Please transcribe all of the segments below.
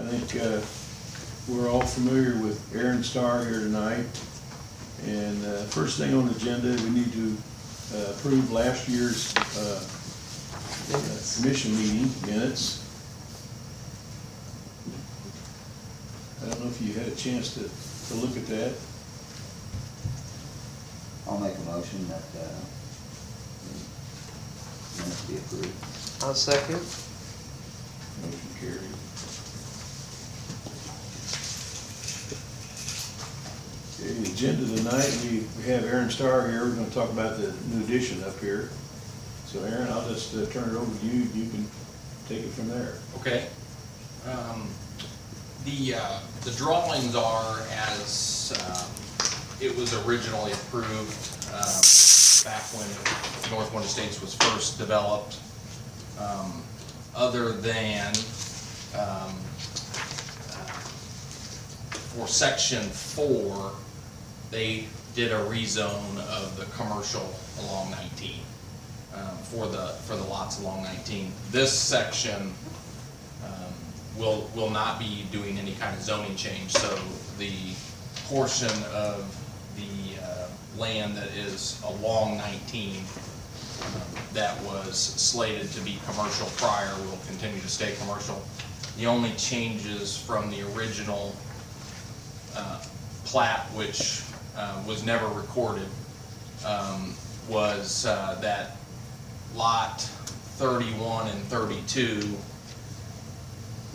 I think we're all familiar with Aaron Starr here tonight. And first thing on the agenda, we need to approve last year's commission meeting minutes. I don't know if you had a chance to look at that. I'll make a motion that minutes be approved. I'll second. Motion carried. Okay, the agenda tonight, we have Aaron Starr here. We're gonna talk about the new addition up here. So Aaron, I'll just turn it over to you. You can take it from there. Okay. The drawings are as it was originally approved back when North Wind Estates was first developed. Other than for section 4, they did a rezone of the commercial along 19 for the lots along 19. This section will not be doing any kind of zoning change. So the portion of the land that is along 19 that was slated to be commercial prior will continue to stay commercial. The only changes from the original plat, which was never recorded, was that lot 31 and 32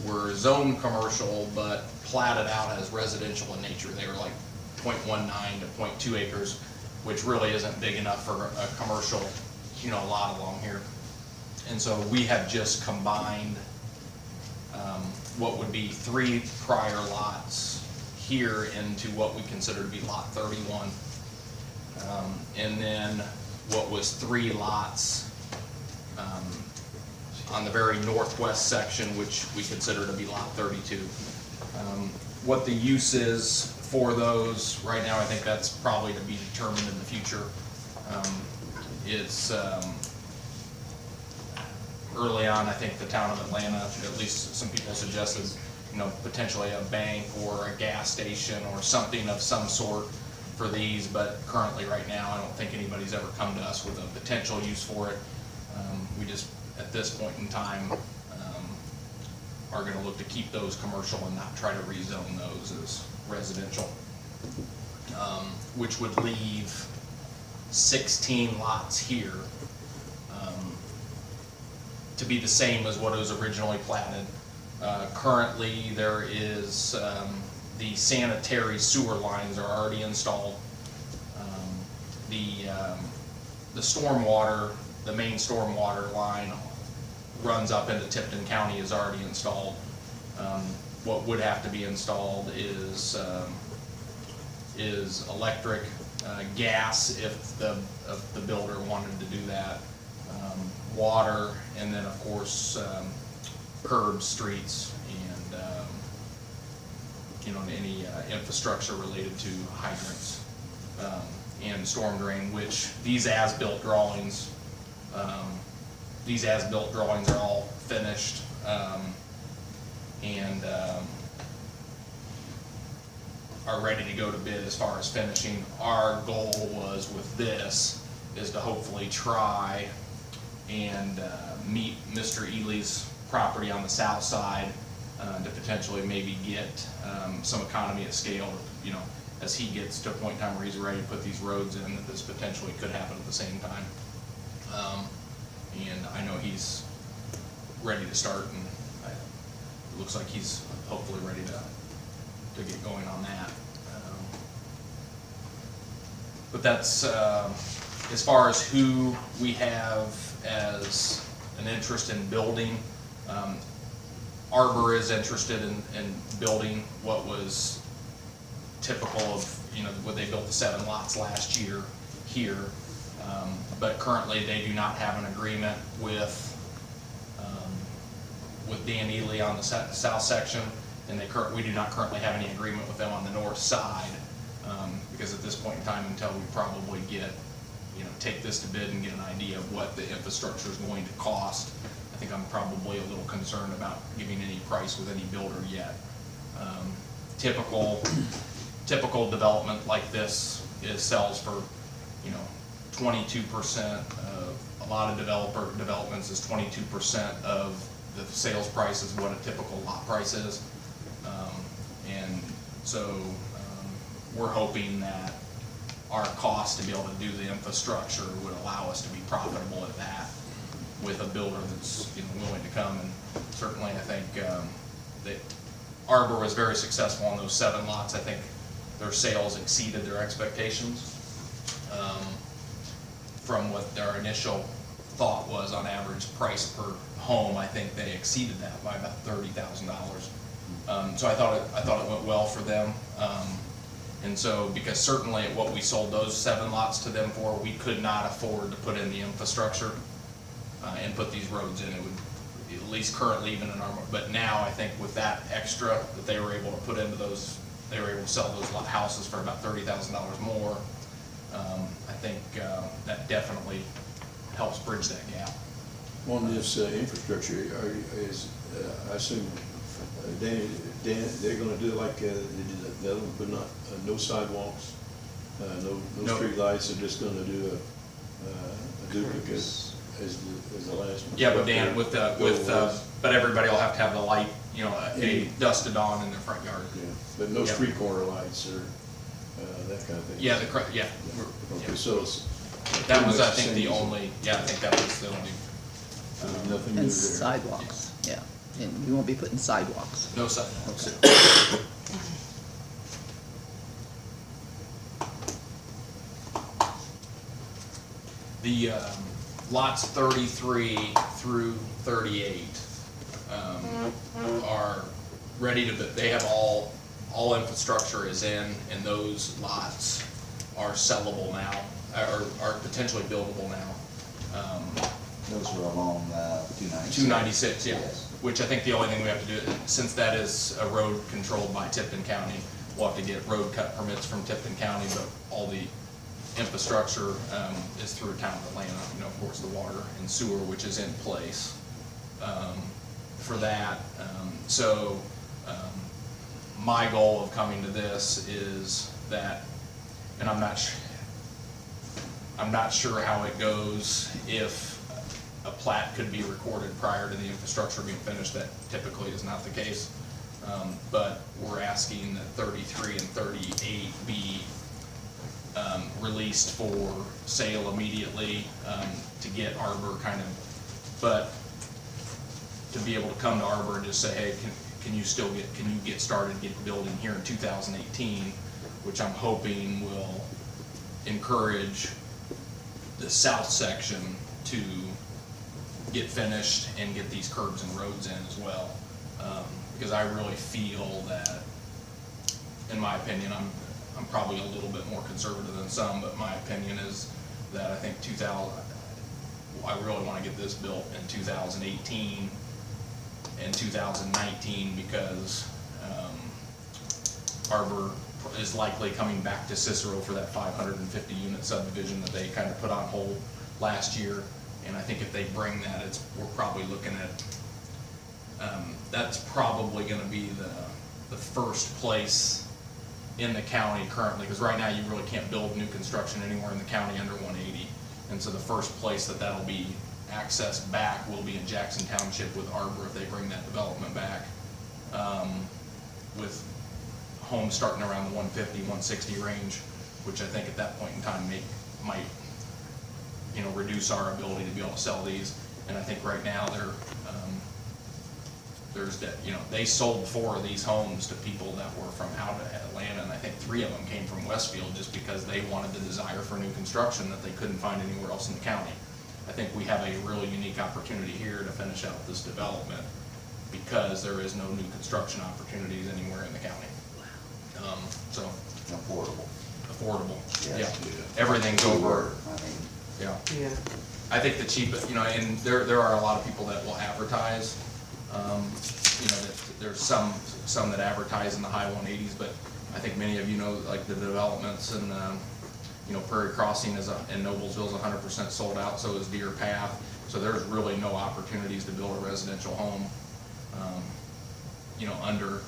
were zoned commercial but platted out as residential in nature. They were like 0.19 to 0.2 acres, which really isn't big enough for a commercial, lot along here. And so we have just combined what would be 3 prior lots here into what we consider to be lot 31, and then what was 3 lots on the very northwest section, which we consider to be lot 32. What the use is for those right now, I think that's probably to be determined in the future. It's early on, I think the town of Atlanta, at least some people suggested, potentially a bank or a gas station or something of some sort for these, but currently right now I don't think anybody's ever come to us with a potential use for it. We just, at this point in time, are going to look to keep those commercial and not try to rezone those as residential, which would leave 16 lots here to be the same as what was originally platted. Currently there is the sanitary sewer lines are already installed. The stormwater, the main stormwater line runs up into Tipton County, is already installed. What would have to be installed is electric, gas if the builder wanted to do that, water, and then of course curbs, streets, and any infrastructure related to hydrants and storm drain. Which these as-built drawings are all finished and are ready to go to bid as far as finishing. Our goal was with this is to hopefully try and meet Mr. Ely's property on the south side to potentially maybe get some economy of scale, as he gets to a point in time where he's ready to put these roads in, that this potentially could happen at the same time. And I know he's ready to start, and it looks like he's hopefully ready to get going on that. But that's as far as who we have as an interest in building. Arbor is interested in building what was typical of, when they built the 7 lots last year here. But currently they do not have an agreement with Dan Ely on the south section, and we do not currently have any agreement with them on the north side, because at this point in time, until we probably get, take this to bid and get an idea of what the infrastructure is going to cost, I think I'm probably a little concerned about giving any price with any builder yet. Typical development like this sells for, 22%. A lot of developments is 22% of the sales price is what a typical lot price is. And so we're hoping that our cost to be able to do the infrastructure would allow us to be profitable at that with a builder that's willing to come. And certainly I think that Arbor was very successful on those 7 lots. I think their sales exceeded their expectations from what their initial thought was on average price per home. I think they exceeded that by about $30,000. So I thought it went well for them. And so, because certainly at what we sold those 7 lots to them for, we could not afford to put in the infrastructure and put these roads in. It would, at least currently, even in our, but now I think with that extra that they were able to put into those, they were able to sell those houses for about $30,000 more. I think that definitely helps bridge that gap. On this infrastructure, I assume, Danny, they're gonna do like they did the other one, but not, no sidewalks, no street lights, they're just gonna do a duplicate as the last one. Yeah, but Dan, but everybody will have to have the light, a dusted on in their front yard. Yeah, but no street corner lights or that kind of thing. Yeah, Okay, so it's. That was, I think, the only, I think that was the only. Nothing new And there. sidewalks, yeah. And you won't be putting sidewalks. No sidewalks. Okay. The lots 33 through 38 are ready to, they have all infrastructure is in, and those lots are sellable now, or are potentially buildable now. Those are along 296. 296, yeah. Yes. Which I think the only thing we have to do, since that is a road controlled by Tipton County, we'll have to get road cut permits from Tipton County, but all the infrastructure is through town of Atlanta, of course, the water and sewer, which is in place for that. So my goal of coming to this is that, and I'm not sure how it goes if a plat could be recorded prior to the infrastructure being finished. That typically is not the case. But we're asking that 33 and 38 be released for sale immediately to get Arbor kind of, but to be able to come to Arbor and just say, hey, can you get started, get building here in 2018, which I'm hoping will encourage the south section to get finished and get these curbs and roads in as well. Because I really feel that, in my opinion, I'm probably a little bit more conservative than some, but my opinion is that I think I really want to get this built in 2018 and 2019, because Arbor is likely coming back to Cicero for that 550 unit subdivision that they kind of put on hold last year. And I think if they bring that, we're probably looking at, that's probably going to be the first place in the county currently, because right now you really can't build new construction anywhere in the county under 180. And so the first place that'll be accessed back will be in Jackson Township with Arbor if they bring that development back, with homes starting around the 150, 160 range, which I think at that point in time might reduce our ability to be able to sell these. And I think right now they sold 4 of these homes to people that were from out of Atlanta, and I think 3 of them came from Westfield just because they wanted the desire for new construction that they couldn't find anywhere else in the county. I think we have a really unique opportunity here to finish out this development because there is no new construction opportunities anywhere in the county. So affordable. Yes. Yeah. Everything's over. Yeah. I think the cheapest, and there are a lot of people that will advertise. There's some that advertise in the high 180s, but I think many of you know, like the developments and Prairie Crossing and Noblesville is 100% sold out. So is Deer Path, So there's really no opportunities to build a residential home, you know, under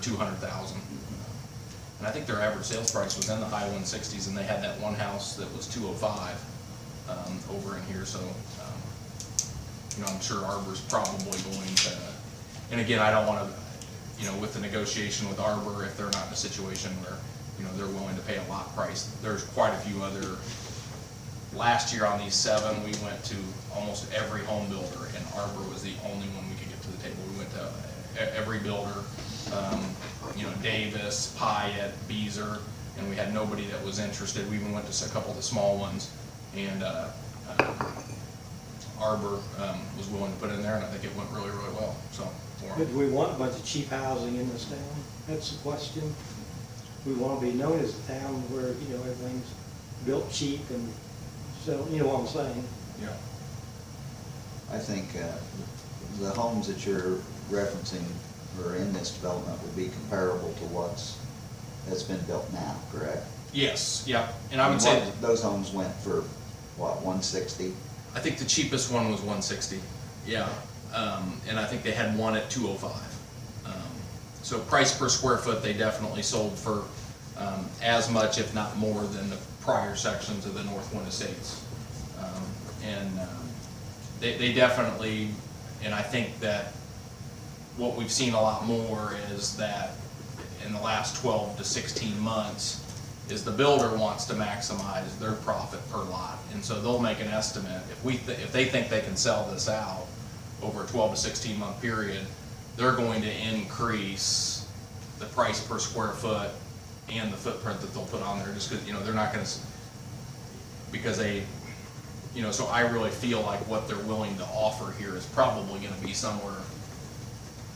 200,000. And I think their average sales price was in the high 160s, and they had that one house that was 205 over in here. So, you know, I'm sure Arbor's probably going to. And again, I don't want to, you know, with the negotiation with Arbor, if they're not in a situation where, you know, they're willing to pay a lot price. There's quite a few other. Last year on these 7, we went to almost every home builder, and Arbor was the only one we could get to the table. We went to every builder, you know, Davis, Pyatt, Beezer, and we had nobody that was interested. We even went to a couple of the small ones, and Arbor was willing to put in there, and I think it went really, really well. So, But do we want a bunch of cheap housing in this town? That's the question. We want to be known as a town where, you know, everything's built cheap, and so, you know what I'm saying? yeah. I think the homes that you're referencing or in this development would be comparable to that's been built now, correct? Yes, yeah, and I would say those homes went for what, 160? I think the cheapest one was 160. Yeah, and I think they had one at 205. So price per square foot, they definitely sold for as much, if not more, than the prior sections of the North Wind Estates. They definitely, and I think that what we've seen a lot more is that in the last 12 to 16 months is the builder wants to maximize their profit per lot, and so they'll make an estimate. If they think they can sell this out over a 12 to 16 month period, they're going to increase the price per square foot and the footprint that they'll put on there, just because, you know, they're not going to, because they, you know, so I really feel like what they're willing to offer here is probably going to be somewhere,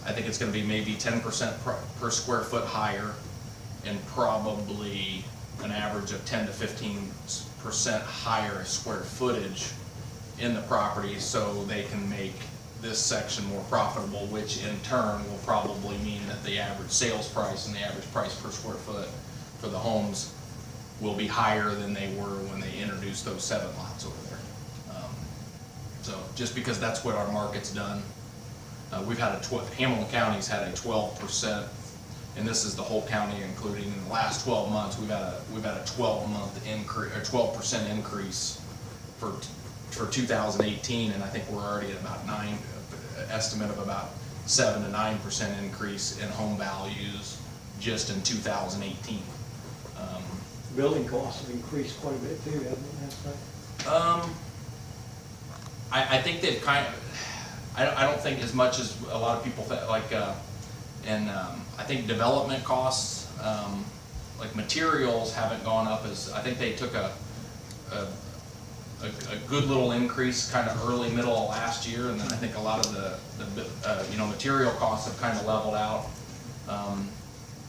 I think it's going to be maybe 10% per square foot higher, and probably an average of 10 to 15% higher square footage in the property, so they can make this section more profitable, which in turn will probably mean that the average sales price and the average price per square foot for the homes will be higher than they were when they introduced those 7 lots over there. So just because that's what our market's done. We've had Hamilton County's had a 12%, and this is the whole county, including in the last 12 months, we've had a 12-month increase, or 12% increase for 2018, and I think we're already at about estimate of about 7 to 9% increase in home values just in 2018. Building costs have increased quite a bit too, haven't they? I think they've kind of, I don't think as much as a lot of people think, like, and I think development costs, like materials haven't gone up as, I think they took a good little increase kind of early, middle of last year, and then I think a lot of the you know, material costs have kind of leveled out.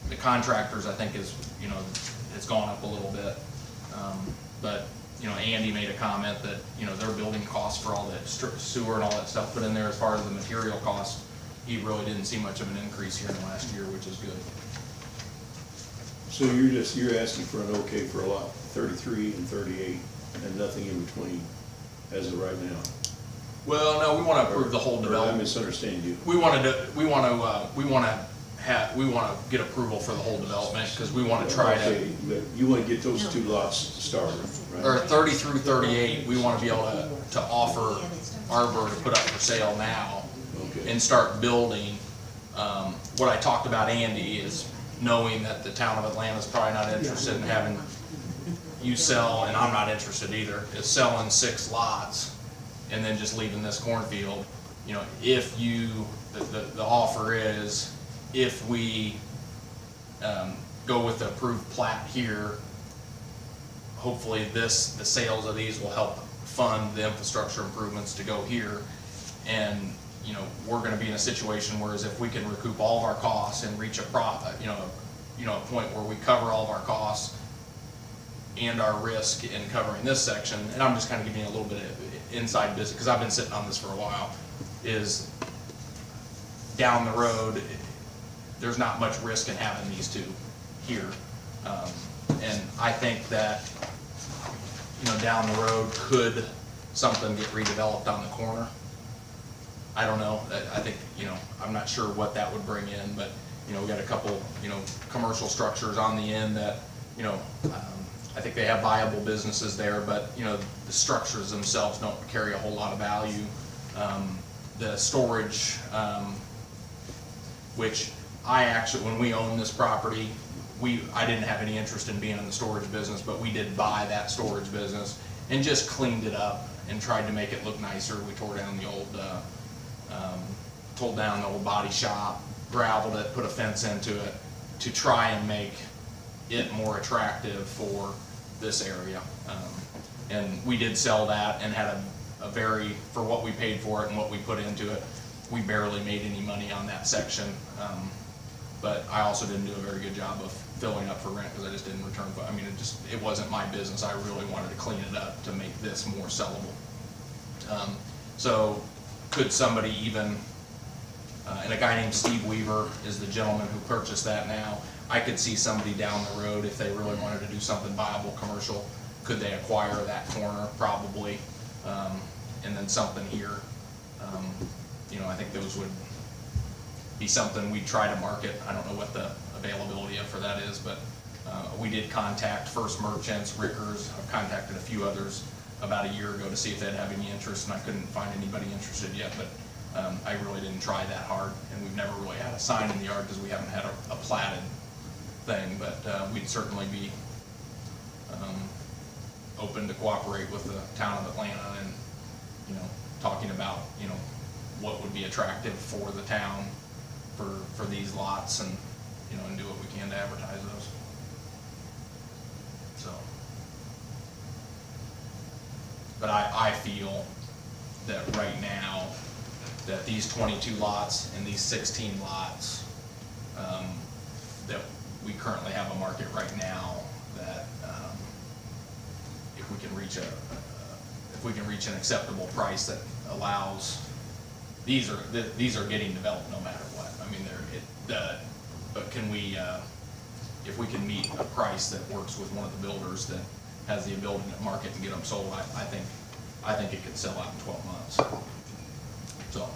The contractors, I think, you know, it's gone up a little bit, but you know, Andy made a comment that, you know, their building costs for all that sewer and all that stuff put in there as far as the material cost, he really didn't see much of an increase here in the last year, which is good. So you're asking for an okay for a lot 33 and 38 and nothing in between as of right now? Well, no, we want to approve the whole Or development. I misunderstand you. We want to get approval for the whole development, because we want to try Okay, to, but you want to get those 2 lots started, or right? 30 through 38, we want to be able to offer Arbor to put up for sale now Okay. and start building. What I talked about, Andy, is knowing that the town of Atlanta is probably not interested in having you sell, and I'm not interested either, is selling 6 lots and then just leaving this cornfield. You know, if you, the offer is, if we go with the approved plat here, hopefully the sales of these will help fund the infrastructure improvements to go here. And, you know, we're gonna be in a situation whereas if we can recoup all of our costs and reach a a point where we cover all of our costs and our risk in covering this section, and I'm just kind of giving you a little bit of inside business, because I've been sitting on this for a while, is down the road, there's not much risk in having these 2 here. And I think that, you know, down the road could something get redeveloped on the corner. I don't know, I think, I'm not sure what that would bring in, but, we got a couple, commercial structures on the end that, I think they have viable businesses there, but, the structures themselves don't carry a whole lot of value. The storage, which I actually, when we owned this property, I didn't have any interest in being in the storage business, but we did buy that storage business and just cleaned it up and tried to make it look nicer. We tore down the old, body shop, gravelled it, put a fence into it to try and make it more attractive for this area. And we did sell that and had a very, for what we paid for it and what we put into it, we barely made any money on that section. But I also didn't do a very good job of filling up for rent because I just didn't return. I mean, it wasn't my business. I really wanted to clean it up to make this more sellable. So could somebody even, and a guy named Steve Weaver is the gentleman who purchased that now. I could see somebody down the road, if they really wanted to do something viable commercial, could they acquire that corner? Probably. And then something here. I think those would be something we'd try to market. I don't know what the availability for that is, but we did contact First Merchants, Rickers. I've contacted a few others about a year ago to see if they'd have any interest, and I couldn't find anybody interested yet, but I really didn't try that hard, and we've never really had a sign in the yard because we haven't had a platted thing, but we'd certainly be open to cooperate with the town of Atlanta and, talking about, what would be attractive for the town for these lots and, and do what we can to advertise those. So, but I feel that right now, that these 22 lots and these 16 lots, that we currently have a market right now, that if we can reach an acceptable price that allows, these are getting developed no matter what. I mean, but can we, if we can meet a price that works with one of the builders that has the ability to market and get them sold, I think it could sell out in 12 months. So.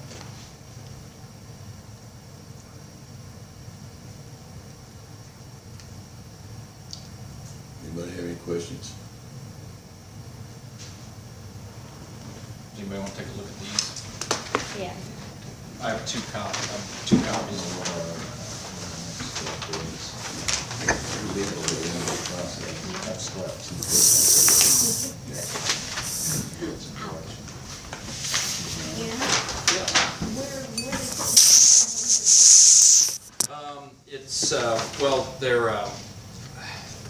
Anybody have any questions? Does anybody want to take a look at these? Yeah. I have two copies. It's, well, they're,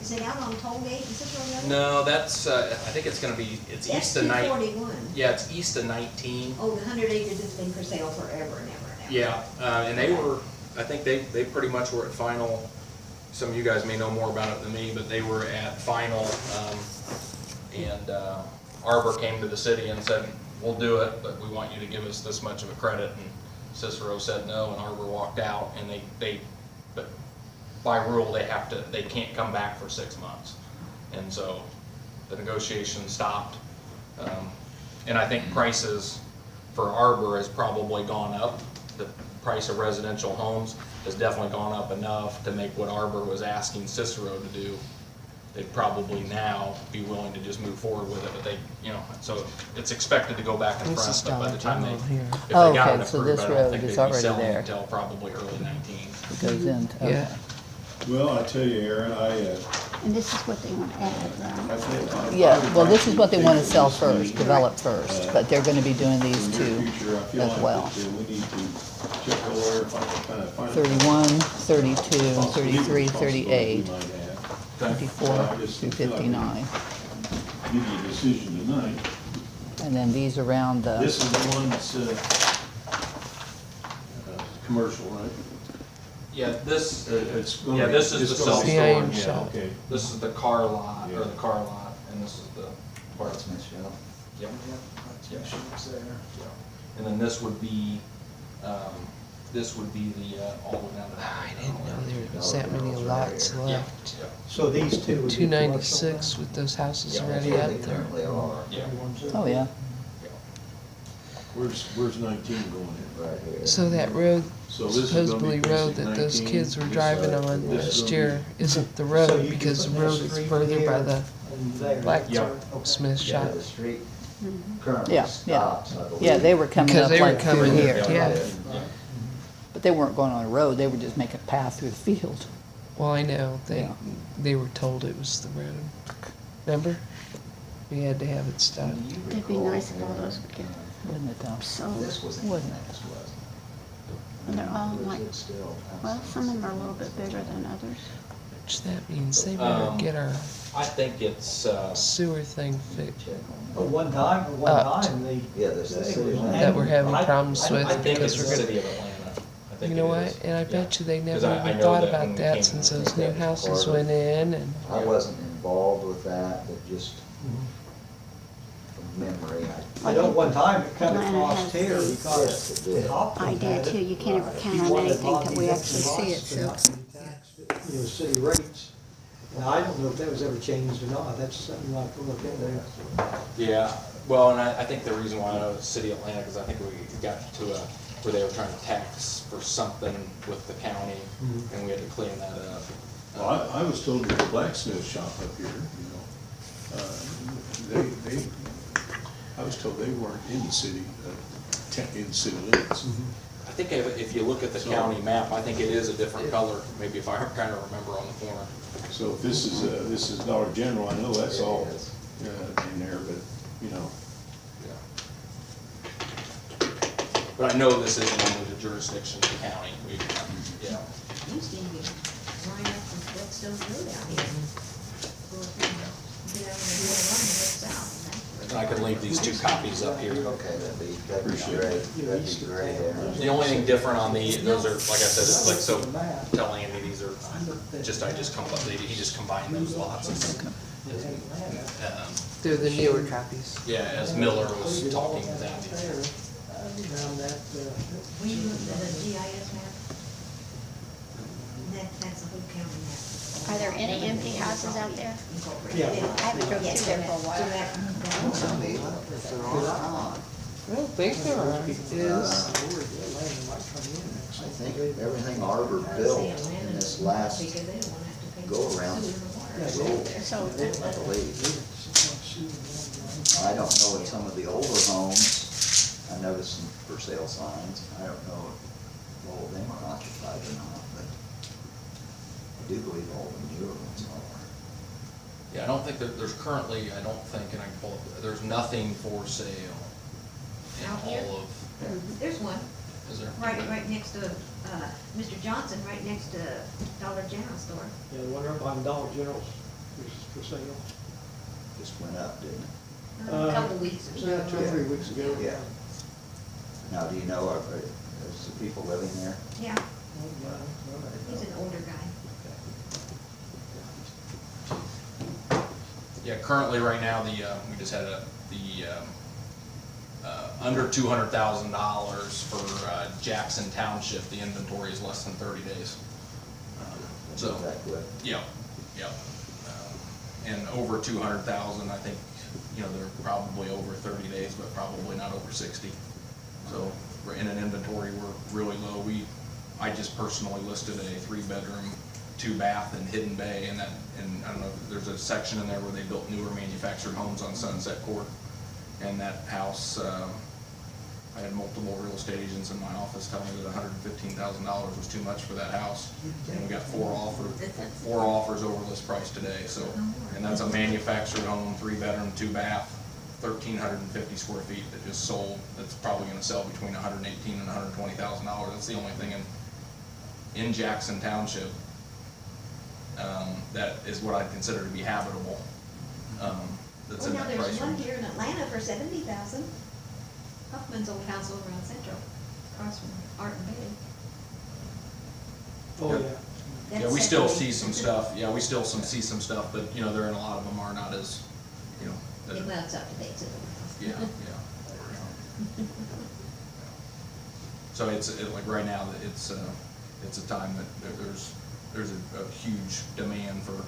Is it out on Tollgate? Is it on no, that's, I think it's gonna be, it's east of That's 19. 241. Yeah, it's east of 19. Oh, the 100 acres has been for sale forever and ever and ever. Yeah, and they were, I think they pretty much were at final. Some of you guys may know more about it than me, but they were at final, and Arbor came to the city and said, we'll do it, but we want you to give us this much of a credit, and Cicero said no, and Arbor walked out, and but by rule, they can't come back for 6 months. And so the negotiations stopped. And I think prices for Arbor has probably gone up. The price of residential homes has definitely gone up enough to make what Arbor was asking Cicero to do. They'd probably now be willing to just move forward with it, but they, so it's expected to go back in front, but by the time if they Oh, got okay, it so approved, this I don't road think is they'd be already selling there. until probably early 19. It goes into, okay. Well, I tell you, Aaron, And this is what they want to add, right? I think. Yeah, well, this is what they want to sell first, develop first, but they're gonna be doing these In the two near future, I feel as like well. that, we need to check the lawyer, find 31, 32, possible legal 33, responsibility 38, we might have. 54 I just through feel like we 59. Give you a decision tonight. And then these around the, This is the one that's, commercial, right? Yeah, this, It's gonna yeah, be- this is it's the gonna be self-storage. stored, yeah, okay. This is the car lot, Yeah. or the car lot, and this is the part. That's Michelle. Yep. That's Michelle's there. Yeah. And then this would be the, all the way down to. I didn't know there was that many lots Yeah, left. yeah, So these two would be commercial 296 with those houses Yeah, already They out there. currently are. yeah. oh yeah, Where's 19 going in? Right here. So that road, So this is gonna be supposedly road precinct that those 19, kids were this driving side, on this is last gonna year isn't the So road you because the can put road that is street further by here the and there. blacksmith Yeah, shop. the street currently Yeah, stops, I yeah. believe. Yeah, they were coming Because up they were like through coming, here. yeah. But they weren't going on a road, they were just making a path through the field. Well, I know, Yeah. they were told it was the road. Remember? We had to have it stopped. It'd be nice if all those would get Wouldn't it though? sold. This was Wasn't it? annexed, wasn't it? And they're all Or is like, it still well, some of them are a little bit bigger than others. Which that means they better get our I think it's, sewer thing fixed. Check At on one time, that. Yeah, this is. That we're having problems with I think it's because the we're gonna, city of Atlanta. I think you know it what? is. And I Yeah. bet you they 'Cause never I even know thought that when about we that came since in, those new houses part of- went in and. I wasn't involved with that, but just from memory, I know one time it come Atlanta across has here the- because Yes, it did. Hopkins I did had it. too. You can't ever count He on wanted anything till we Monty actually Dixon see it, lots to so. not be taxed, you know, city rates. Now, I don't know if that was ever changed or not, that's something I have to look into. Yeah, well, and I think the reason why I know it's City of Atlanta, because I think we got to where they were trying to tax for something with the county, and we had to clean that up. Well, I was told there's a blacksmith shop up here, you know. I was told they weren't in the city, in the city limits. I think if you look at the So- county map, I think it is a different color, maybe if I kind of remember on the corner. So if this is Dollar General, I know that's all It is. in there, but, you know. But I know this isn't under the jurisdiction of the county. Yeah. Used to be line up from Whetstone Road out here. Go up there, get out and go along and head south. And I could leave these two copies up here. Okay, that'd be Appreciate great, it. that'd be great, Aaron. The only thing different on those are, like I said, it's like, so, tell Andy, these are he just combined those lots. They're the newer copies. Yeah, as Miller was talking with Andy. Around that, We moved to the GIS map. That's the whole county map. Are there any empty houses out there? Incorporated. Yeah. I haven't drove through there for a while. Some need them, if they're on. I don't think there are. Is, I think everything Arbor built in this last Because they don't wanna have to pay go around sewer and water. sold, So, I believe. I don't know if some of the older homes, I noticed some for sale signs, I don't know if all of them are occupied or not, but I do believe all the newer ones are. Yeah, I don't think there's currently, I don't think, and I can pull up, there's nothing for sale in Out here? all of, There's one, is there? right next to, Mr. Johnson, right next to Dollar General store. yeah, the one right behind Dollar General's is for sale. Just went up, didn't it? A couple weeks or so. Yeah, 2 or 3 weeks ago. Yeah. Now, do you know, there's some people living there? Yeah, he's an older guy. Yeah, currently, right now, we just had under $200,000 for Jackson Township, the inventory is less than 30 days. So, Is that good? yeah. And over 200,000, I think, they're probably over 30 days, but probably not over 60. So, we're in an inventory, we're really low. I just personally listed a 3-bedroom, 2-bath in Hidden Bay, and I don't know, there's a section in there where they built newer manufactured homes on Sunset Court. And that house, I had multiple real estate agents in my office telling me that $115,000 was too much for that house. And we got 4 offers over list price today, so, and that's a manufactured home, 3-bedroom, 2-bath, 1,350 square feet that just sold. That's probably gonna sell between $118,000 and $120,000. That's the only thing in Jackson Township, that is what I'd consider to be habitable, that's Well, in now that price there's one range. here in Atlanta for 70,000. Huffman's old house over on Central, across from Art and Bailey. Oh, yeah. Yeah, That's we still 70. see some stuff, see some stuff, but, there are a lot of them are not as, that- Well, it's up to date, so. yeah. So like right now, it's a time that there's a huge demand for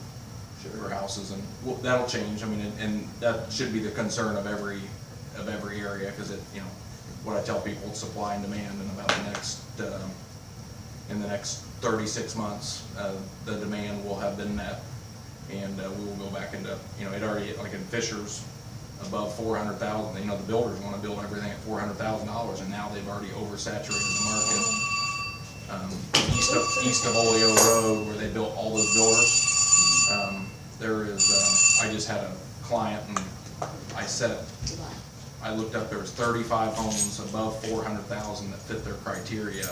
houses, and that'll change, and that should be the concern of every area, because what I tell people, it's supply and demand, and about in the next 36 months, the demand will have been met, and we will go back into, it already, like in Fishers, above 400,000, the builders want to build everything at $400,000, and now they've already oversaturated the market. East of Oleo Road, where they built all those builders, there is, I just had a client, and I looked up, there was 35 homes above 400,000 that fit their criteria,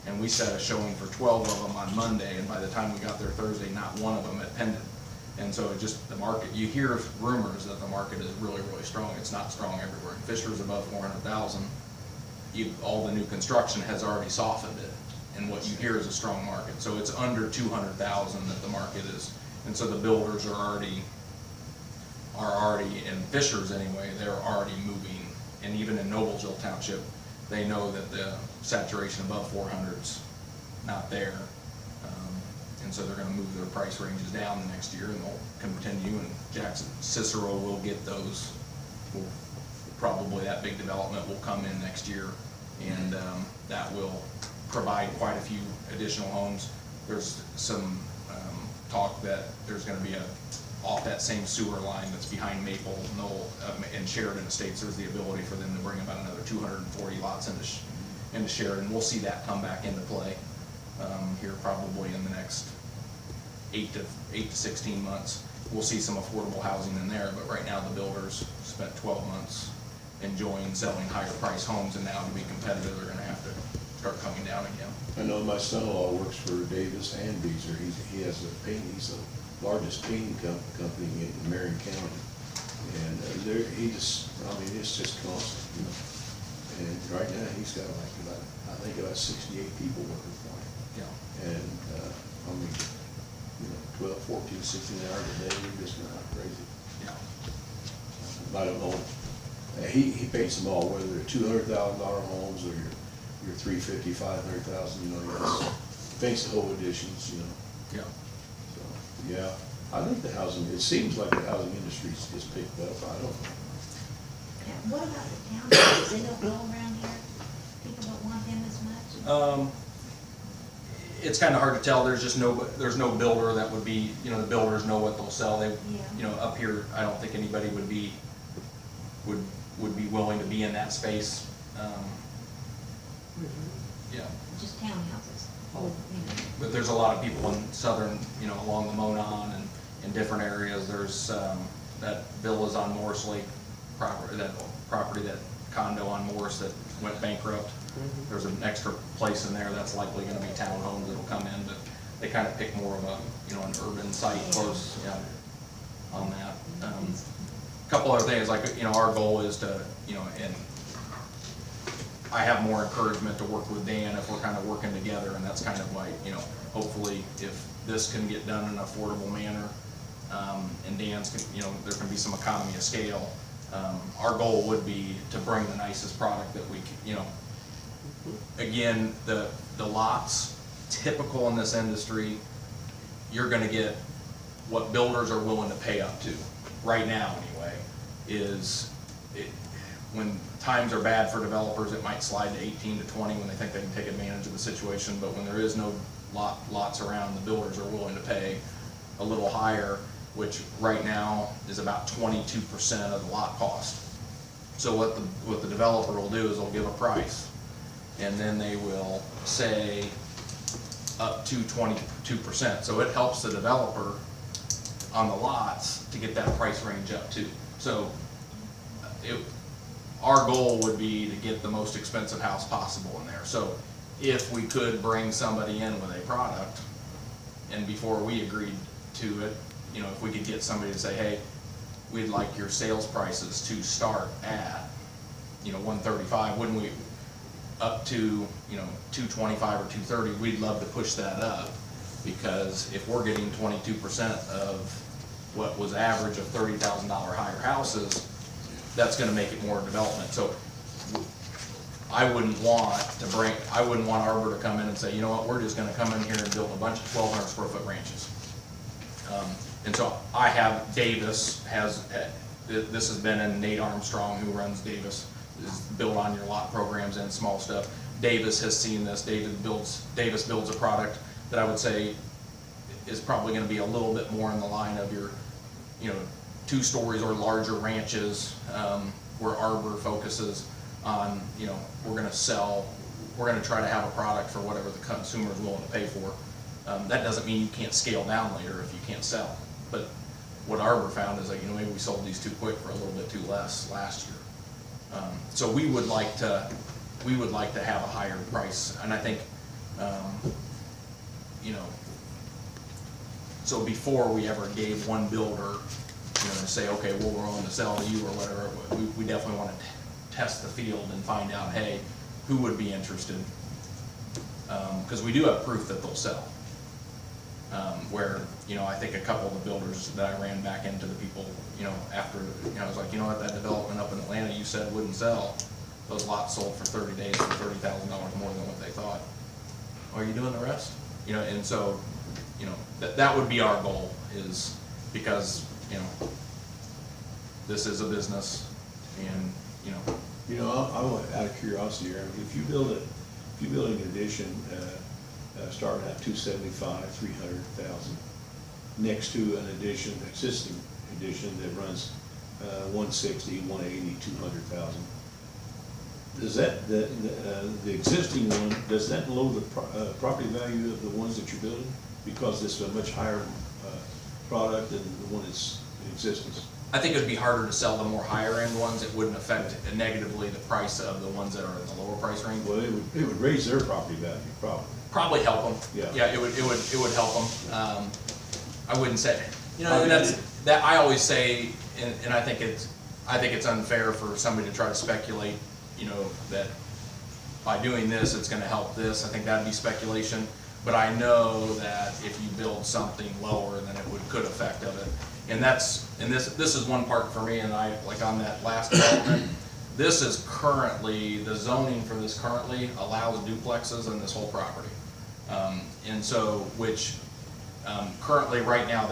and we set a showing for 12 of them on Monday, and by the time we got there Thursday, not one of them had pended. And so it just, the market, you hear rumors that the market is really, really strong. It's not strong everywhere. Fisher's above 400,000. All the new construction has already softened it, and what you hear is a strong market. So it's under 200,000 that the market is, and so the builders are already in Fisher's anyway. They're already moving, and even in Noblesville Township, they know that the saturation above 400's not there. And so they're going to move their price ranges down the next year, and they'll continue. And Cicero will get those. Probably that big development will come in next year, and that will provide quite a few additional homes. There's some talk that there's going to be off that same sewer line that's behind Maple, Knoll, and Sheridan Estates. There's the ability for them to bring about another 240 lots into Sheridan. We'll see that come back into play here probably in the next 8 to 16 months. We'll see some affordable housing in there, but right now the builders spent 12 months enjoying selling higher price homes, and now to be competitive, they're going to have to start coming down again. I know my son-in-law works for Davis and Beezer. He has a painting, he's the largest painting company in Marion County. And it's just constant, And right now, he's got about 68 people working for him. Yeah. And, 12, 14, 16 hours a day, you're just not crazy. Yeah. I don't know. He paints them all, whether they're $200,000 homes or your 350, 500,000, he paints the whole editions, Yeah. So, yeah, I think it seems like the housing industry's just picked up. I don't know. Yeah, what about the townhomes? They don't go around here? People don't want them as much? It's kind of hard to tell. There's no builder that would be, the builders know what they'll sell. They, up here, I don't think anybody would be willing to be in that space. Yeah. Just townhouses? But there's a lot of people in southern, along the Monon and in different areas. There's that villas on Morris Lake property, that condo on Morris that went bankrupt. There's an extra place in there that's likely going to be townhomes that'll come in, but they kind of pick more of a, an urban site close, on that. A couple other things, like, our goal is to, and I have more encouragement to work with Dan if we're kind of working together, and that's kind of like, hopefully if this can get done in an affordable manner, and Dan's can, there can be some economy of scale. Our goal would be to bring the nicest product that we can, again, the lots, typical in this industry, you're gonna get what builders are willing to pay up to, right now anyway, when times are bad for developers, it might slide to 18 to 20 when they think they can take advantage of the situation, but when there is no lots around, the builders are willing to pay a little higher, which right now is about 22% of the lot cost. So what the developer will do is they'll give a price, and then they will say up to 22%. So it helps the developer on the lots to get that price range up too. So our goal would be to get the most expensive house possible in there. So if we could bring somebody in with a product, and before we agreed to it, if we could get somebody to say, hey, we'd like your sales prices to start at, 135, wouldn't we, up to, 225 or 230, we'd love to push that up, because if we're getting 22% of what was average of $30,000 higher houses, that's gonna make it more development. So I wouldn't want Arbor to come in and say, you know what, we're just gonna come in here and build a bunch of 1,200 square foot ranches. And so Davis this has been in Nate Armstrong, who runs Davis, is build on your lot programs and small stuff. Davis has seen this. Davis builds a product that I would say is probably gonna be a little bit more in the line of your, 2 stories or larger ranches, where Arbor focuses on, we're gonna try to have a product for whatever the consumer is willing to pay for. That doesn't mean you can't scale down later if you can't sell. But what Arbor found is like, maybe we sold these too quick for a little bit too less last year. So we would like to have a higher price, and I think, so before we ever gave one builder, to say, okay, well, we're willing to sell to you or whatever, we definitely want to test the field and find out, hey, who would be interested? Because we do have proof that they'll sell. Where, I think a couple of the builders that I ran back into the people, after, I was like, what, that development up in Atlanta you said wouldn't sell, those lots sold for 30 days for $30,000 more than what they thought. Are you doing the rest? And so, that would be our goal, is because, this is a business, and, I want, out of curiosity here, if you build an addition, starting at 275, 300,000, next to an addition, existing addition that runs 160, 180, 200,000. Does that, the existing one, does that lower the property value of the ones that you're building? Because it's a much higher product than the one that's in existence? I think it would be harder to sell the more higher end ones. It wouldn't affect negatively the price of the ones that are in the lower price range. Well, it would raise their property value, probably. Probably help them. Yeah. It would help them. I wouldn't say, that I always say, and I think it's unfair for somebody to try to speculate, that by doing this, it's gonna help this. I think that'd be speculation. But I know that if you build something lower, then it could affect of it. And this is one part for me, and I, like on that last development, this is currently, the zoning for this currently allows duplexes in this whole property. And so, which, currently, right now,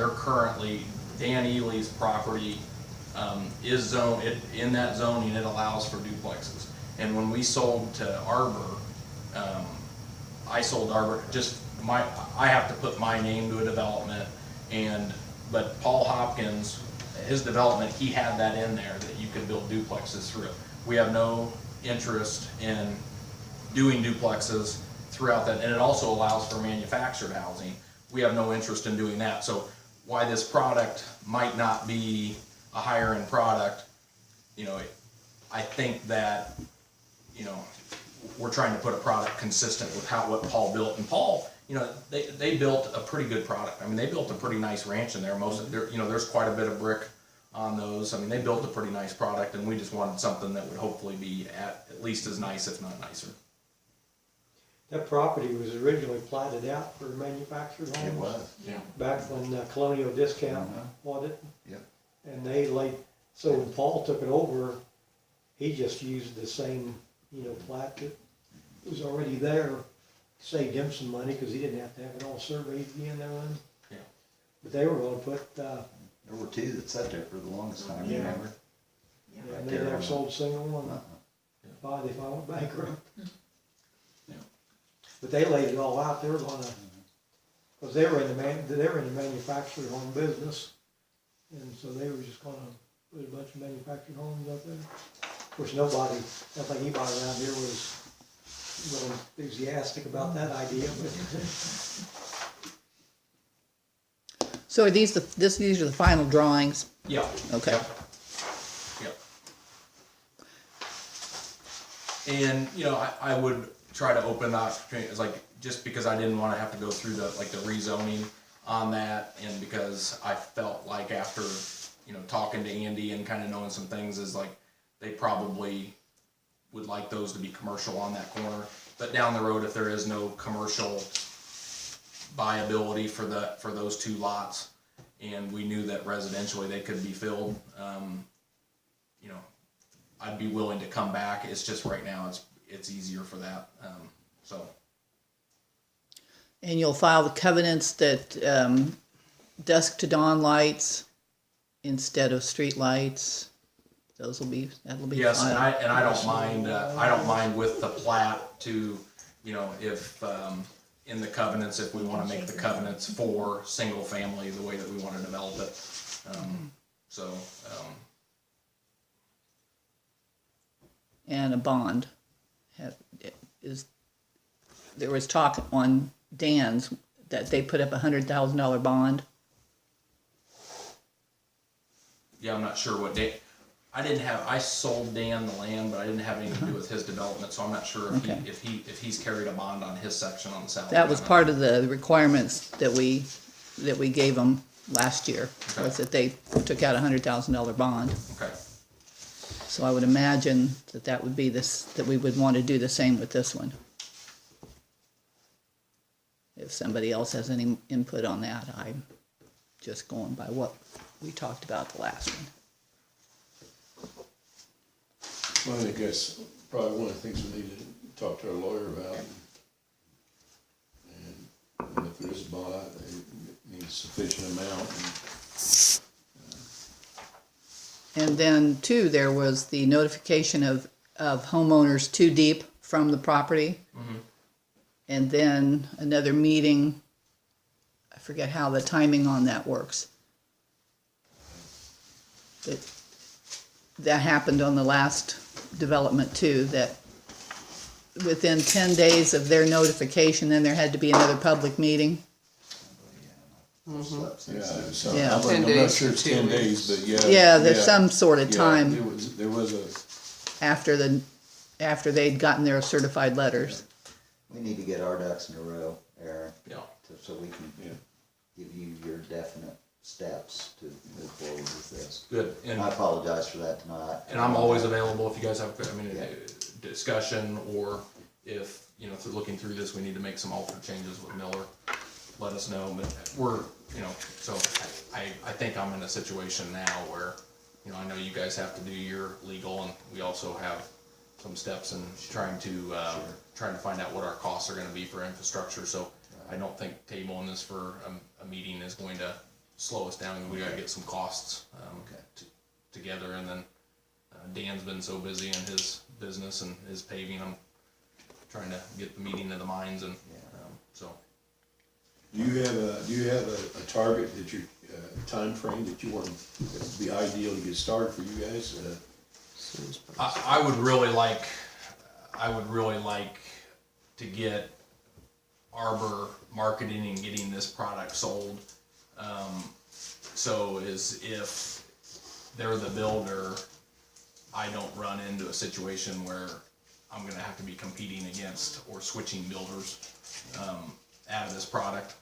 Dan Ely's property, is zoned, in that zoning, it allows for duplexes. And when we sold to Arbor, I sold Arbor, I have to put my name to a development, but Paul Hopkins, his development, he had that in there that you could build duplexes through it. We have no interest in doing duplexes throughout that, and it also allows for manufactured housing. We have no interest in doing that. So why this product might not be a higher end product, I think that, we're trying to put a product consistent with what Paul built. And Paul, they built a pretty good product. I mean, they built a pretty nice ranch in there. Most of there's quite a bit of brick on those. I mean, they built a pretty nice product, and we just wanted something that would hopefully be at least as nice, if not nicer. That property was originally platted out for manufactured homes. It was. Yeah. Back when Colonial Discount bought it. Yep. And so when Paul took it over, he just used the same, plat that was already there. Saved him some money because he didn't have to have it all surveyed again there. Yeah. But they were going to put, There were 2 that sat there for the longest time, Yeah. remember? and they never sold a single one. Uh-uh. They finally went bankrupt. Yeah. But they laid it all out. They were going to, because they were in the manufactured home business, and so they were just going to put a bunch of manufactured homes out there. Of course, I don't think anybody around here was real enthusiastic about that idea, but So are these are the final drawings? Yeah. Okay. Yep. And, I would try to open the opportunity, it's like, just because I didn't want to have to go through the rezoning on that, and because I felt like after, talking to Andy and kind of knowing some things, is like, they probably would like those to be commercial on that corner. But down the road, if there is no commercial viability for those 2 lots, and we knew that residentially they could be filled, I'd be willing to come back. It's just right now it's easier for that. So. And you'll file the covenants that dusk to dawn lights instead of street lights. that'll be fine. Yes, and I don't mind with the plat to, you know, if, in the covenants, if we wanna make the covenants for single family, the way that we wanna develop it. So, And a bond. There was talk on Dan's that they put up $100,000 bond. yeah, I'm not sure what day, I sold Dan the land, but I didn't have anything to do with his development, so I'm not sure if Okay. if he's carried a bond on his section on the south. That was part of the requirements that we gave them last year, was that they took out a $100,000 bond. Okay, So I would imagine that would be that we would want to do the same with this one. If somebody else has any input on that, I'm just going by what we talked about the last one. Well, I think that's probably one of the things we need to talk to our lawyer about. And if there is a bond, it needs sufficient amount. And then too, there was the notification of homeowners too deep from the property. And then another meeting, I forget how the timing on that works. That happened on the last development too, that within 10 days of their notification, then there had to be another public meeting. Yeah, so Yeah. I'm 10 not days sure to it's 2 10 weeks. days, but yeah. Yeah, there's some sort of Yeah, time there was a, after they'd gotten their certified letters. We need to get our ducks in a row, Aaron, yeah. so we can yeah. give you your definite steps to move forward with this. Good, And I apologize for that tonight. and I'm always available if you guys have, Yeah. discussion, or if, you know, through looking through this, we need to make some alter changes with Miller, let us know, but we're, you know, so I think I'm in a situation now where, you know, I know you guys have to do your legal, and we also have some steps in trying to find out what our costs are gonna be for infrastructure, so I don't think tabling this for a meeting is going to slow us down. We gotta get some costs, together, and then, Dan's been so busy in his business and his paving, I'm trying to get the meeting of the minds, and, so. Do you have a target that you, time frame that you want, that would be ideal to get started for you guys? I would really like to get Arbor marketing and getting this product sold. So is if they're the builder, I don't run into a situation where I'm gonna have to be competing against or switching builders, out of this product.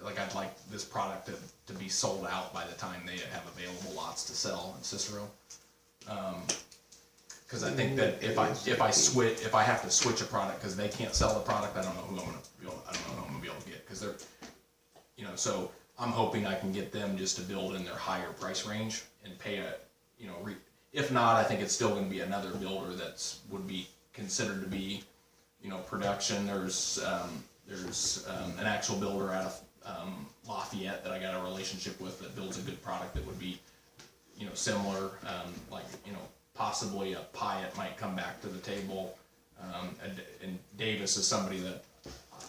Like I'd like this product to be sold out by the time they have available lots to sell in Cicero. Cause I think that if I have to switch a product, cause they can't sell the product, I don't know who I'm gonna be able to get, cause they're, you know, so I'm hoping I can get them just to build in their higher price range and pay a, you know, if not, I think it's still gonna be another builder would be considered to be, you know, production. There's an actual builder out of, Lafayette that I got a relationship with that builds a good product that would be, you know, similar, like, you know, possibly a Pyatt might come back to the table, and Davis is somebody that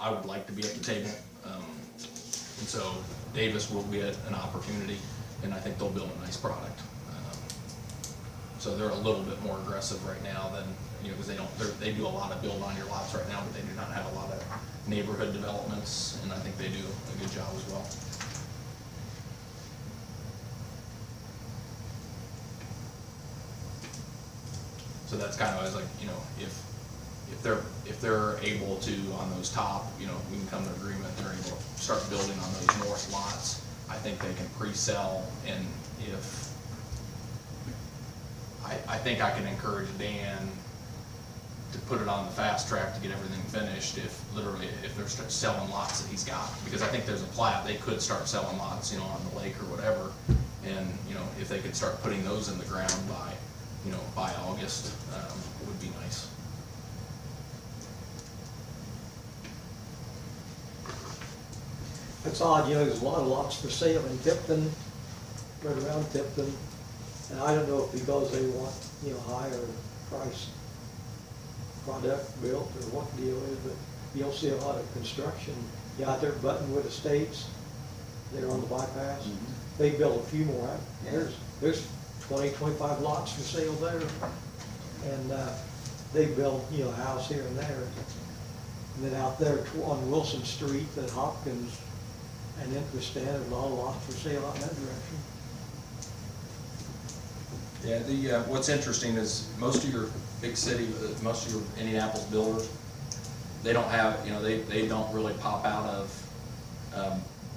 I would like to be at the table, and so Davis will get an opportunity, and I think they'll build a nice product. So they're a little bit more aggressive right now than, you know, because they do a lot of build on your lots right now, but they do not have a lot of neighborhood developments, and I think they do a good job as well. So that's kind of, I was like, you know, if they're able to, on those top, you know, we can come to agreement, they're able to start building on those north lots, I think they can pre-sell, and if, I think I can encourage Dan to put it on the fast track to get everything finished if they're start selling lots that he's got, because I think there's a plat, they could start selling lots, you know, on the lake or whatever, and, you know, if they could start putting those in the ground by, you know, by August, would be nice. It's odd, you know, there's a lot of lots for sale in Tipton, right around Tipton. And I don't know if because they want, you know, higher priced product built or what the deal is, but you don't see a lot of construction. You out there at Buttonwood Estates, they're on the bypass. They built a few more. There's 20, 25 lots for sale there. And, they build, you know, a house here and there. And then out there on Wilson Street, at Hopkins and Interested, there's a lot of lots for sale out in that direction. Yeah, what's interesting is most of your big city, most of your Indianapolis builders, they don't have, you know, they don't really pop out of,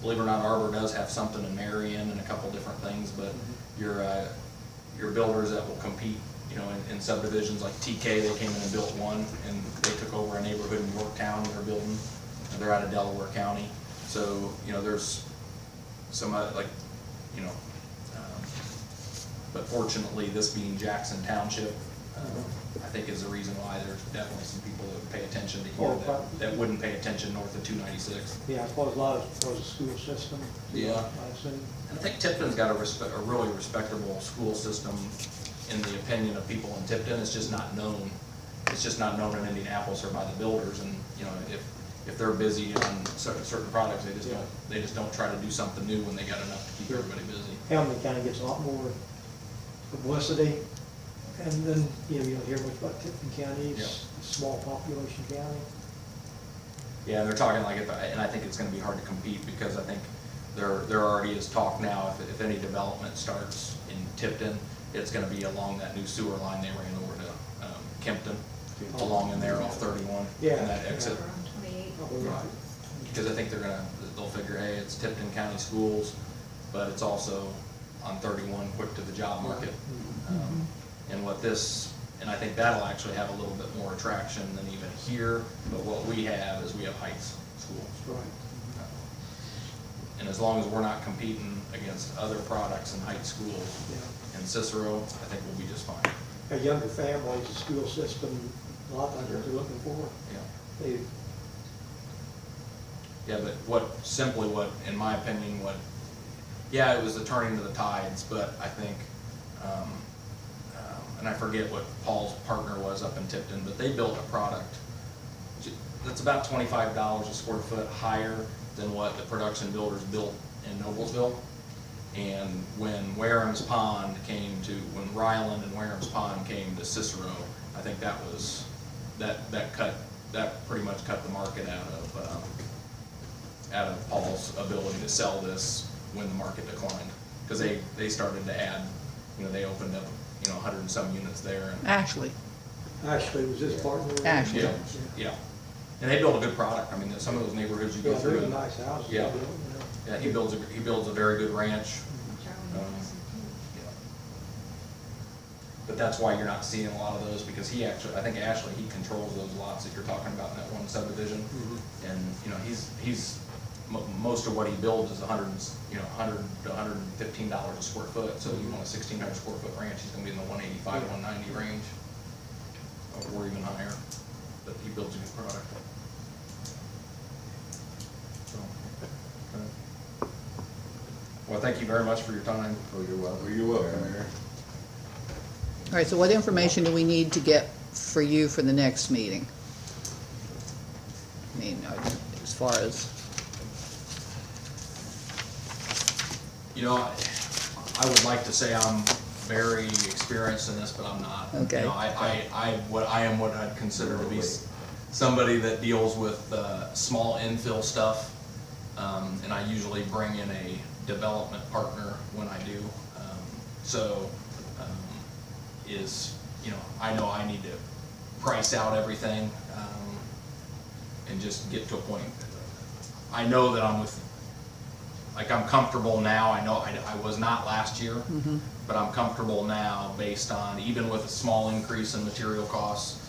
believe it or not, Arbor does have something in Marion and a couple different things, but your builders that will compete, you know, in subdivisions like TK, they came in and built one, and they took over a neighborhood in Yorktown they're building, and they're out of Delaware County. So, you know, there's some, like, you know, but fortunately, this being Jackson Township, I think is the reason why there's definitely some people that would pay attention to here that wouldn't pay attention north of 296. Yeah, I suppose a lot of it was the school system. Yeah. I assume. And I think Tipton's got a really respectable school system in the opinion of people in Tipton. It's just not known. It's just not known in Indianapolis or by the builders. And you know, if they're busy on certain products, they just don't try to do something new when they got enough to keep everybody busy. Hamlin County gets a lot more publicity, and then, you know, you don't hear much about Tipton County. It's a small population county. Yeah, and they're talking like, and I think it's going to be hard to compete because I think there already is talk now. If any development starts in Tipton, it's going to be along that new sewer line they ran over to Kempton, along in there off 31, Yeah. and that exit. Around 28. Probably right. Because I think they'll figure, hey, it's Tipton County Schools, but it's also on 31, quick to the job market. And I think that'll actually have a little bit more attraction than even here, but what we have is we have Heights schools. Right. And as long as we're not competing against other products in Heights schools Yeah. and Cicero, I think we'll be just fine. A younger families, the school system, a lot like what they're looking for. Yeah. They, Yeah, but in my opinion, yeah, it was the turning of the tides, but I think, and I forget what Paul's partner was up in Tipton, but they built a product that's about $25 a square foot higher than what the production builders built in Noblesville. And when Ryland and Wareham's Pond came to Cicero, I think that pretty much cut the market out of Paul's ability to sell this when the market declined. Because they started to add, you know, they opened up, you know, 100 and some units there. And Ashley. Ashley was his partner. Ashley. yeah. And they built a good product. I mean, some of those neighborhoods you go Yeah, through. they're nice houses. Yeah. they built, you know. Yeah, he builds a very good ranch. Charlie Nicholson, too. Yeah. But that's why you're not seeing a lot of those, because I think Ashley, he controls those lots that you're talking about in that one subdivision. And, you know, most of what he builds is $100 to $115 a square foot. So you want a 1,600 square foot ranch, he's gonna be in the 185, 190 range, or even higher. But he builds a good product. So, okay. Well, thank you very much for your time. Oh, you're welcome. Well, you're welcome, Mayor. All right, so what information do we need to get for you for the next meeting? I mean, as far as, You know, I would like to say I'm very experienced in this, but I'm not. Okay. You know, I am what I'd consider to be somebody that deals with small infill stuff, and I usually bring in a development partner when I do. You know, I know I need to price out everything and just get to a point. I know that I'm comfortable now. I know I was not last year, but I'm comfortable now based on, even with a small increase in material costs,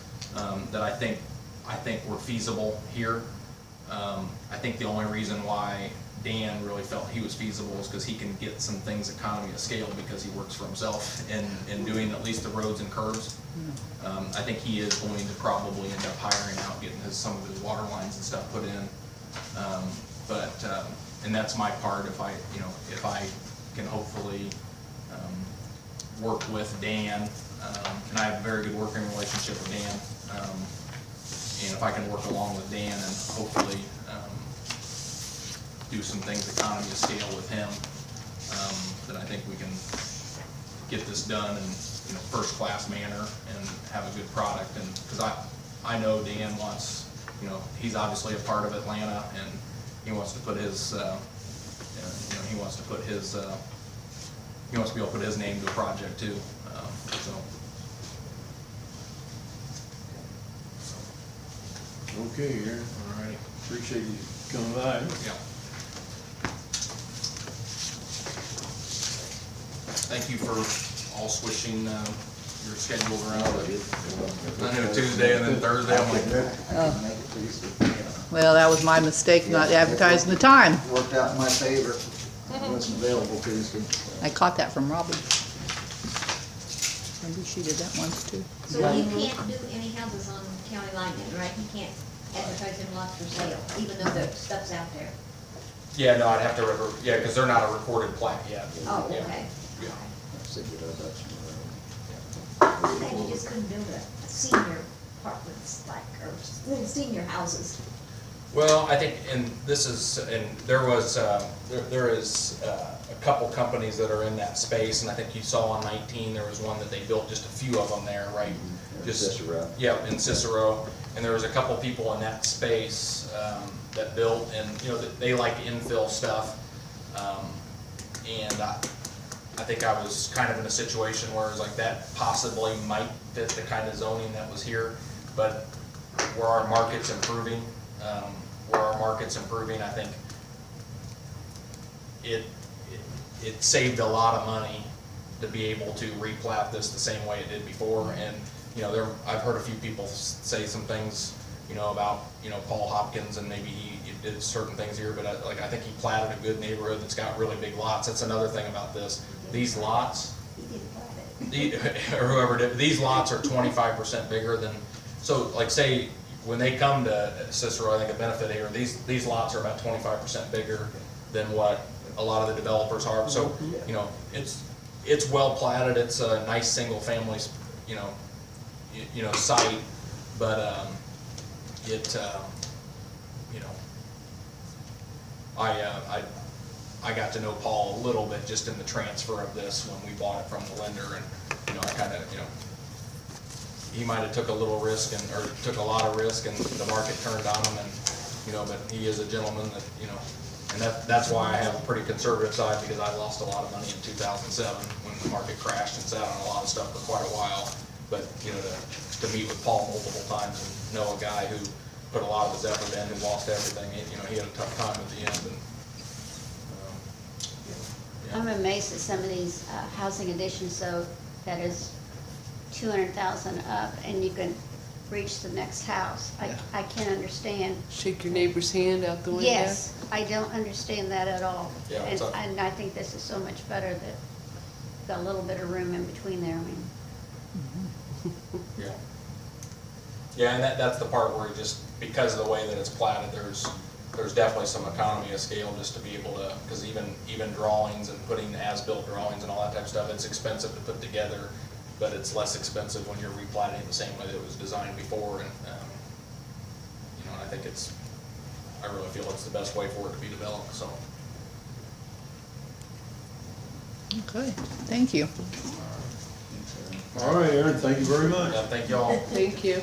that I think were feasible here. I think the only reason why Dan really felt he was feasible is because he can get some things economy of scale because he works for himself in doing at least the roads and curbs. I think he is going to probably end up hiring out, getting some of his water lines and stuff put in. And that's my part. If I can hopefully work with Dan, and I have a very good working relationship with Dan. And if I can work along with Dan and hopefully do some things economy of scale with him, then I think we can get this done in, you know, first class manner and have a good product. And because I know Dan wants, you know, he's obviously a part of Atlanta, and he wants to put his, you know, he wants to put his, he wants to be able to put his name to the project too. So. Okay, Aaron, All right. appreciate you coming by. Yeah. Thank you for all switching your schedule around. I knew Tuesday and then Thursday, I'm like, I can make it Tuesday. Well, that was my mistake, not advertising the time. Worked out in my favor. I wasn't available Tuesday. I caught that from Robin. Maybe she did that once too. So you can't do any houses on county line then, right? You can't advertise them lots for sale, even though the stuff's out there. yeah, no, I'd have to, yeah, because they're not a recorded plat yet. Oh, Yeah. okay. Yeah. I said, get our ducks in a row. I think you just couldn't build a senior apartments like, or senior houses. Well, I think, and this is, and there was, there is a couple companies that are in that space, and I think you saw on 19, there was one that they built just a few of them there, right? Just Cicero. Yeah, in Cicero, and there was a couple people in that space that built, and you know, they like infill stuff, and I think I was kind of in a situation where it was like that possibly might fit the kind of zoning that was here, but where our market's improving, I think it saved a lot of money to be able to replat this the same way it did before. And you know, I've heard a few people say some things, you know, about, you know, Paul Hopkins, and maybe he did certain things here, but I think he platted a good neighborhood that's got really big lots. That's another thing about this. These lots, He didn't plat it. or whoever did, these lots are 25% bigger than, so like say, when they come to Cicero, I think a benefit here, these lots are about 25% bigger than what a lot of the developers are. So, you know, it's well platted, it's a nice single family, you know, site, but, you know, I got to know Paul a little bit just in the transfer of this when we bought it from the lender, and, you know, I kind of, you know, he might have took a little risk or took a lot of risk, and the market turned on him, and, you know, but he is a gentleman that, you know, and that's why I have a pretty conservative side, because I lost a lot of money in 2007 when the market crashed and sat on a lot of stuff for quite a while. But, you know, to meet with Paul multiple times and know a guy who put a lot of his effort in, who lost everything, you know, he had a tough time at the end. And, yeah. I'm amazed at some of these housing additions, so that is 200,000 up, and you can reach the next house. I can't understand. Shake your neighbor's hand out the window. Yes, I don't understand that at all. Yeah, And it's a- and I think this is so much better that got a little bit of room in between there, I mean. Yeah. Yeah, and that's the part where just, because of the way that it's platted, there's definitely some economy of scale just to be able to, because even drawings and putting as-built drawings and all that type of stuff, it's expensive to put together, but it's less expensive when you're replatting it the same way that it was designed before. And, you know, I think I really feel it's the best way for it to be developed, so. Okay, thank you. All right, Aaron, thank you very much. Yeah, thank y'all. Thank you.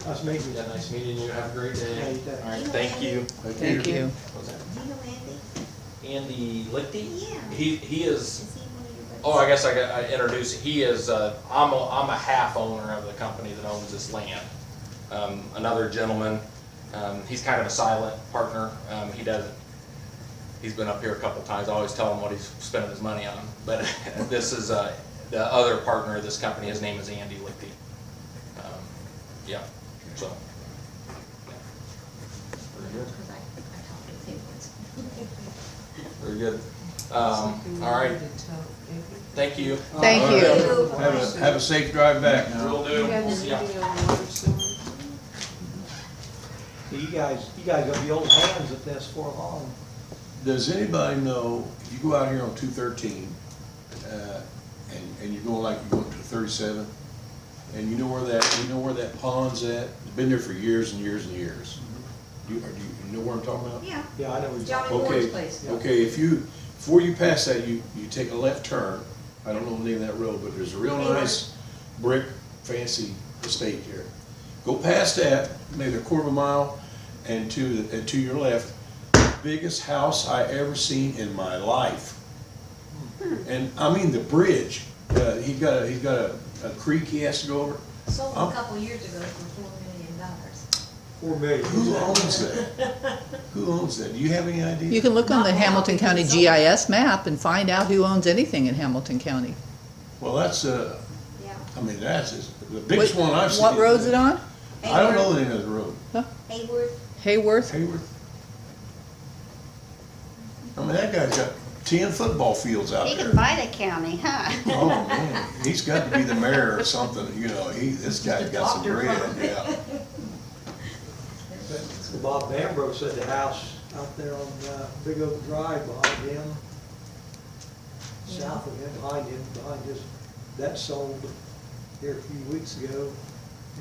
Nice meeting you. Yeah, nice meeting you. Have a great day. Yeah, you too. All right, thank you. Thank you. What's that? Do you know Andy? Andy Lichty? Yeah. He is. Is he one of your buddies? Oh, I guess I introduced. He is. I'm a half owner of the company that owns this land. Another gentleman. He's kind of a silent partner. He's been up here a couple times. I always tell him what he's spending his money on. But this is the other partner of this company. His name is Andy Lichty. Yeah. So. Yeah. Very good. Because I talked with him once. Very good. All right. Thank you. Thank All you. right. Have a safe drive back now. Will do. You got We'll see ya. anything on water sewer? So you guys gonna be old hands at this for long. Does anybody know, you go out here on 213, and you're going to 37, and you know where that pond's at? It's been there for years and years and years. Do you know where I'm talking about? Yeah, Yeah, I know what you're Johnny talking Moore's Okay, place. okay, before you pass that, you take a left turn. I don't know the name of that road, but there's a real nice brick, fancy estate here. Go past that, maybe a quarter of a mile, and to your left, biggest house I ever seen in my life. And I mean the bridge, he's got a creek he has to go over. Sold a couple years ago for $4 million. $4 million. Who owns that? Who owns that? Do you have any idea? You can look on Not the now, Hamilton because County it's over. GIS map and find out who owns anything in Hamilton County. Well, that's, Yeah. I mean, that's the biggest one I've seen. What road's it on? I don't know the name of the road. Hayward. Hayworth? Hayward. I mean, that guy's got 10 football fields out He there. can buy the county, huh? Oh, man, he's got to be the mayor or something, you know, this guy's got some Doctor. bread, yeah. Bob Bambro said the house out there on Big Oak Drive behind him, south of him, behind his, that sold here a few weeks ago.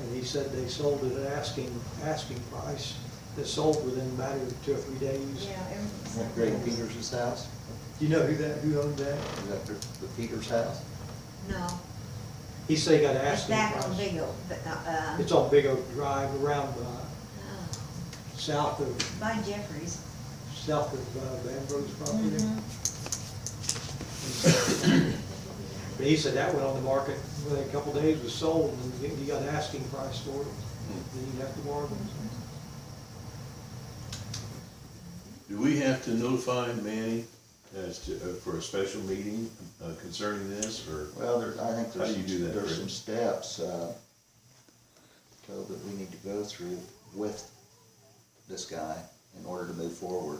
And he said they sold it at asking price. It sold within a matter of 2 or 3 days. Yeah, everything's. That Greg Peters' house? Do you know who owned that? Is that the Peters' house? No, He said he got it's asking back on price. Big Oak, but, It's on Big Oak Drive around, south of by Jeffries. Bambro's property. Mhm. But he said that went on the market within a couple days, was sold, and he got asking price for it. Then you have to bargain. Do we have to notify Manny as to, for a special meeting concerning this, or? Well, I think How do you do that, there's Rick? some steps, that we need to go through with this guy in order to move forward.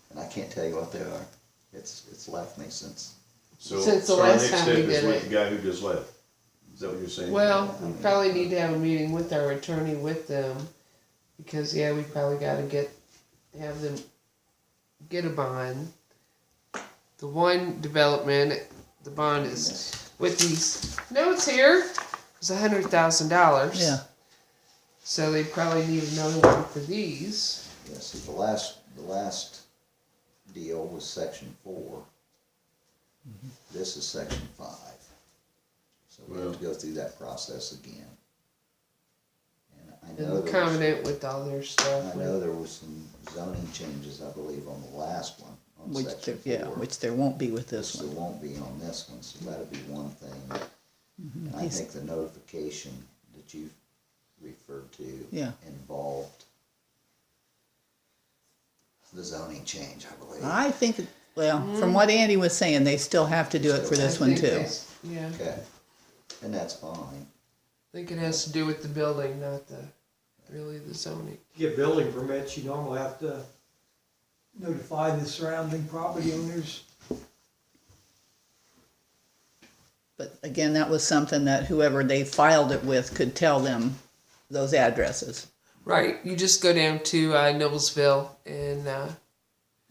And I can't tell you what they are. It's left me since. So Since the our last next time step we is did with it. the guy who just left. Is that what you're saying? Well, we probably need to have a meeting with our attorney with them, because, yeah, we probably gotta have them get a bond. The one development, the bond is with these notes here, is $100,000. Yeah. So they probably need another one for these. Yeah, see, the last deal was section 4. This is section 5. So we have to go through that process again. And I know And there was, covenant with all their stuff. I know there was some zoning changes, I believe, on the last one, on Which section there, 4. which there won't be with this Which there one. won't be on this one, so that'll be one thing. And I He's- think the notification that you referred to Yeah. involved the zoning change, I believe. I think, well, from what Andy was saying, they still have to do it for this I one think too. that's- Yeah, Okay, and that's fine. I think it has to do with the building, not really the zoning. To get building permits, you normally have to notify the surrounding property owners. But again, that was something that whoever they filed it with could tell them those addresses. Right, you just go down to Noblesville and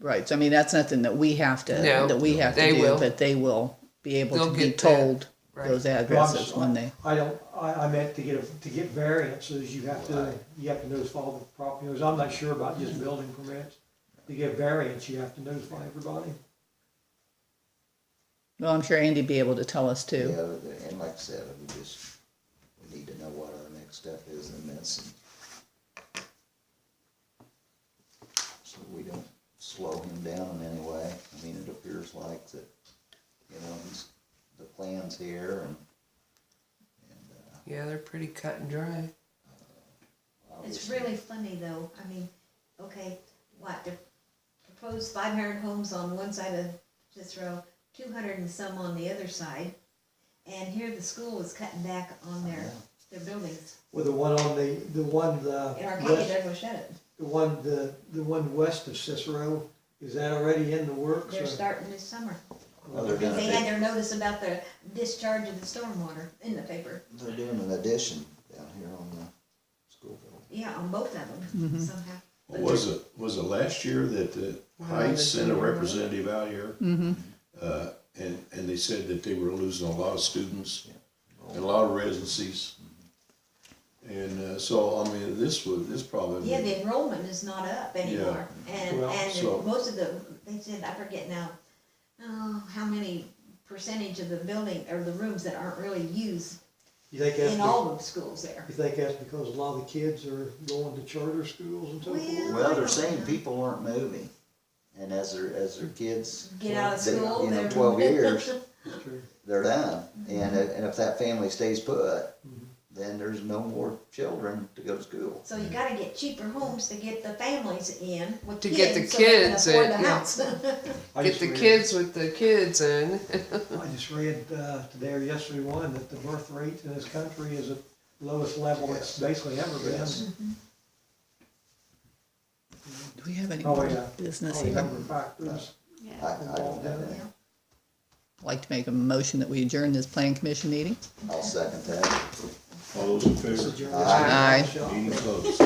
Right, so I mean, that's nothing that we have to, No, that we have to they do, will. but they will be able They'll to be get that, told right. those addresses when they, I meant to get variances, you have to notify the property owners. I'm not sure about just building permits. To get variance, you have to notify everybody. well, I'm sure Andy'd be able to tell us too. Yeah, and like I said, we need to know what our next step is in this. So we don't slow him down in any way. I mean, it appears like that, the plan's here and yeah, they're pretty cut and dry. It's obviously- really funny though, I mean, okay, the proposed 500 homes on one side of Cicero, 200 and some on the other side, and here the school is cutting back on their buildings. Well, the one In Arcadia, they're gonna shut it. the one west of Cicero, is that already in the works? They're or- starting this summer. Well, they're They had doing, their notice about the discharge of the stormwater in the paper. they're doing an addition down here on the school building. Yeah, on both of them somehow. Well, was it last year that Heights sent a representative out here? and they said that they were losing a lot of students and a lot of residencies. And, so, I mean, this probably. Yeah, the enrollment is not up anymore, Well, and so- most of the, they said, I forget now, how many percentage of the building, or the rooms that aren't really used You think that's, in all the schools there. you think that's because a lot of the kids are going to charter schools and so forth? Well, they're saying people aren't moving, and as their kids, Get out of they- school, you know, they're. 12 years, That's true. they're done. And if that family stays put, Mhm. then there's no more children to go to school. So you gotta get cheaper homes to get the families in with To kids. get the so they can kids afford in, the yeah. house. I Get just the read- kids with the kids in. I just read, today or yesterday one, that the birth rate in this country is at the lowest level it's basically ever been. Yes. Do we have any Probably, more business Probably a here? number of factors Yeah. I don't have any. I'd like to make a motion that we adjourn this plan commission meeting. I'll second that. All those in This is favor? your- Aye. Shop. Meeting closed.